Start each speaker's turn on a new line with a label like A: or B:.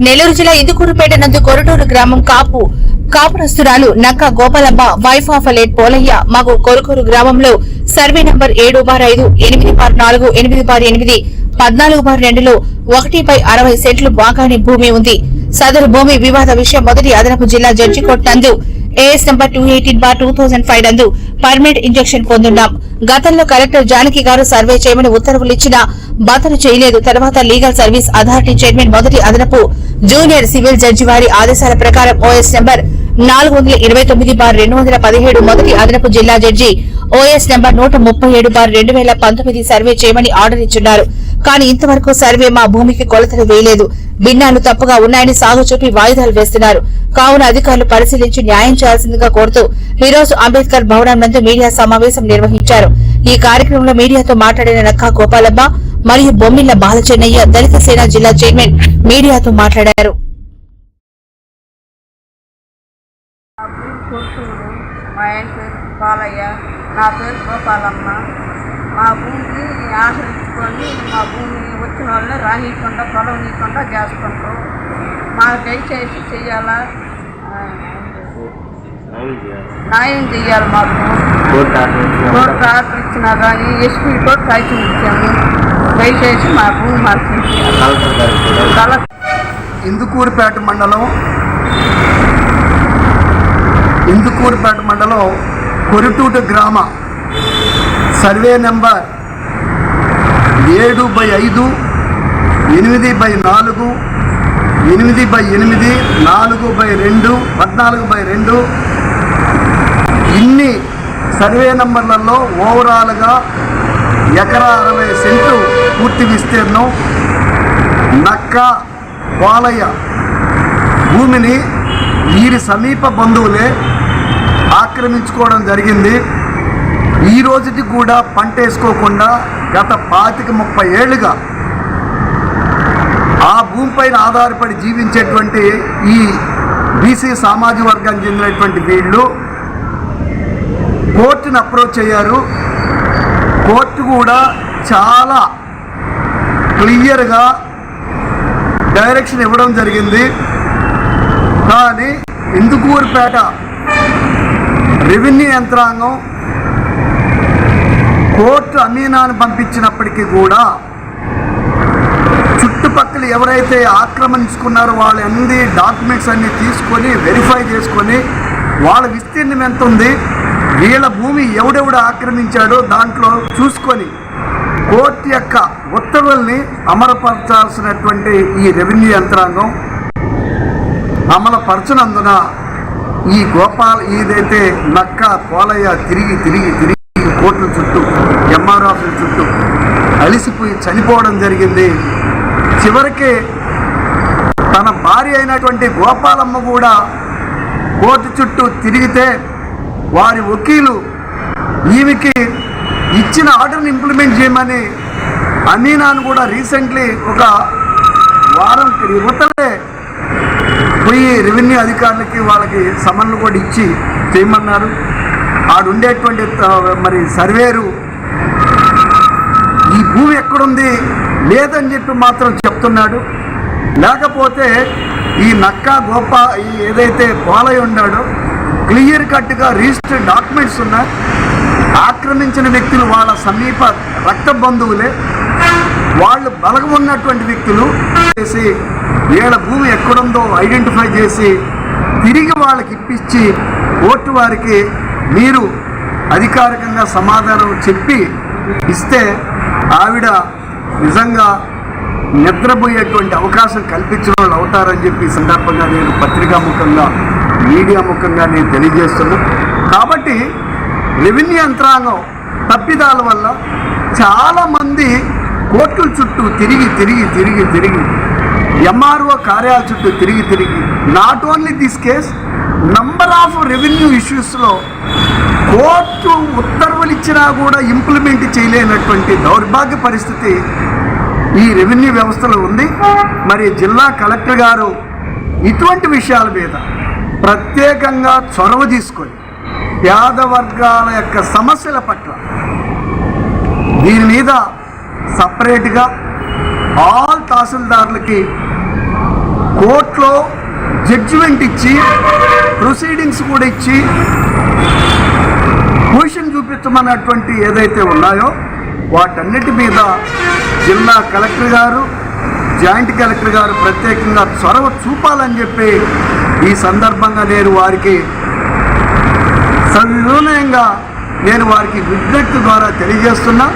A: నెల్లూరు జిల్లా ఇందుకూరుపేట నందు కొరటూరు గ్రామం కాపురస్తురాలు నక్క Gopalamma wife of late Polayya మగు కొరకూరు గ్రామంలో సర్వే నంబర్ 7/5 8/4 8/8 14/2లో 1/60 సెంట్లు బాగానే భూమి ఉంది. సదరు భూమి వివాద విషయం మొదటి అదనపు జిల్లా జడ్జి కోర్టు నందు ఏఎస్ నంబర్ 218/2005 నందు పర్మనెంట్ ఇంజెక్షన్ పొందున్నాం. గతంలో కలెక్టర్ జానకి గారు సర్వే చేయమని ఉత్తర్వులు ఇచ్చినా బదలు చేయలేదు. తర్వాత లీగల్ సర్వీస్ అథారిటీ చైర్మన్ మొదటి అదనపు జూనియర్ సివిల్ జడ్జి వారి ఆదేశాల ప్రకారం ఓఎస్ నంబర్ 429/217 మొదటి అదనపు జిల్లా జడ్జి ఓఎస్ నంబర్ 137/2019 సర్వే చేయమని ఆర్డర్ ఇచ్చున్నారు. కానీ ఇంతవరకు సర్వే మా భూమికి కొలతలు వేయలేదు. భిన్నాలు తప్పుగా ఉన్నాయని సాగు చూపి వాయిదాలు వేస్తున్నారు. కావున అధికారులు పరిశీలించి న్యాయం చేయాల్సిందిగా కోరుతూ ఈ రోజు అంబేద్కర్ భవనం నందు మీడియా సమావేశం నిర్వహించారు. ఈ కార్యక్రమంలో మీడియాతో మాట్లాడిన నక్కా గోపాలమ్మ మరియు బొమ్మిళ్ల బాలచెన్నయ్య దళిత సేన జిల్లా చైర్మన్ మీడియాతో మాట్లాడారు.
B: మా ఆయన పేరు బాలయ్య, నా పేరు గోపాలమ్మ. మా భూమిని ఆశ్రయించుకొని మా భూమి వచ్చిన వాళ్ళని రానియకుండా పొలవనీయకుండా చేసుకుంటాం. మాకు దయచేసి చెయ్యాలా, న్యాయం చెయ్యాలి. మాకు కోర్టు ఆర్డర్ ఇచ్చినా కానీ ఎస్పీ కోర్టు కాగితం ఇచ్చాము. దయచేసి మా భూమి మాకు
C: ఇందుకూరుపేట మండలం కొరటూరు గ్రామ సర్వే నెంబర్ 7/5 8/4 8/8 4/2 14/2 ఇన్ని సర్వే నంబర్లలో ఓవరాల్గా ఎకరా 60 సెంట్లు పూర్తి విస్తీర్ణం నక్క పోలయ్య భూమిని వీరి సమీప బంధువులే ఆక్రమించుకోవడం జరిగింది. ఈ రోజుకి కూడా పంట వేసుకోకుండా గత 25-30 ఏళ్లుగా ఆ భూమిపైన ఆధారపడి జీవించేటువంటి ఈ బీసీ సామాజిక వర్గానికి చెందినటువంటి వీళ్ళు కోర్టును అప్రోచ్ అయ్యారు. కోర్టు కూడా చాలా క్లియర్గా డైరెక్షన్ ఇవ్వడం జరిగింది. కానీ ఇందుకూరుపేట రెవెన్యూ యంత్రాంగం కోర్టు అమీనాను పంపించినప్పటికీ కూడా చుట్టుపక్కల ఎవరైతే ఆక్రమించుకున్నారో వాళ్ళ అన్ని డాక్యుమెంట్స్ అన్నీ తీసుకొని వెరిఫై చేసుకొని వాళ్ళ విస్తీర్ణం ఎంత ఉంది, వీళ్ళ భూమి ఎవడెవడు ఆక్రమించాడో దాంట్లో చూసుకొని కోర్టు యొక్క ఉత్తర్వుల్ని అమలుపరచాల్సినటువంటి ఈ రెవెన్యూ యంత్రాంగం అమలుపరచనందున ఈ ఏదైతే నక్క పోలయ్య తిరిగి కోర్టుల చుట్టూ ఎంఆర్ ఆఫీసుల చుట్టూ అలిసిపోయి చనిపోవడం జరిగింది. చివరికి తన భార్య అయినటువంటి గోపాలమ్మ కూడా కోర్టు చుట్టూ తిరిగితే వారి వకీలు ఈమెకి ఇచ్చిన ఆర్డర్ని ఇంప్లిమెంట్ చేయమని అమీనాను కూడా రీసెంట్లీ ఒక వారం యువతలే పోయి రెవెన్యూ అధికారులకి వాళ్ళకి సమన్లు కూడా ఇచ్చి చేయమన్నారు. ఆడుండేటువంటి మరి సర్వేరు ఈ భూమి ఎక్కడుంది లేదని చెప్పి మాత్రం చెప్తున్నాడు. లేకపోతే ఈ నక్కా ఏదైతే పోలయ్య ఉన్నాడో క్లియర్ కట్గా రిజిస్టర్డ్ డాక్యుమెంట్స్ ఉన్నాయి. ఆక్రమించిన వ్యక్తులు వాళ్ళ సమీప రక్త బంధువులే, వాళ్ళు బలగం ఉన్నటువంటి వ్యక్తులు చేసి వీళ్ళ భూమి ఎక్కడుందో ఐడెంటిఫై చేసి తిరిగి వాళ్ళకి ఇప్పించి కోర్టు వారికి మీరు అధికారికంగా సమాధానం చెప్పి ఇస్తే ఆవిడ నిజంగా నిద్రపోయేటువంటి అవకాశం కల్పించిన వాళ్ళు అవుతారని చెప్పి ఈ సందర్భంగా నేను పత్రికా ముఖంగా మీడియా ముఖంగా నేను తెలియజేస్తున్నాను. కాబట్టి రెవెన్యూ యంత్రాంగం తప్పిదాల వల్ల చాలామంది కోర్టుల చుట్టూ తిరిగి ఎంఆర్ఓ కార్యాలయ చుట్టూ తిరిగి not only this case number of revenue ఇష్యూస్లో కోర్టు ఉత్తర్వులు ఇచ్చినా కూడా ఇంప్లిమెంట్ చేయలేనటువంటి దౌర్భాగ్య పరిస్థితి ఈ రెవెన్యూ వ్యవస్థలో ఉంది. మరి జిల్లా కలెక్టర్ గారు ఇటువంటి విషయాల మీద ప్రత్యేకంగా చొరవ తీసుకొని పేద వర్గాల యొక్క సమస్యల పట్ల దీని మీద సపరేట్గా ఆల్ తహసీల్దార్లకి కోర్టులో జడ్జిమెంట్ ఇచ్చి ప్రొసీడింగ్స్ కూడా ఇచ్చి పొజిషన్ చూపించమన్నటువంటి ఏదైతే ఉన్నాయో వాటన్నిటి మీద జిల్లా కలెక్టర్ గారు, జాయింట్ కలెక్టర్ గారు ప్రత్యేకంగా చొరవ చూపాలని చెప్పి ఈ సందర్భంగా నేను వారికి సవినయంగా వారికి విజ్ఞప్తి ద్వారా తెలియజేస్తున్నా.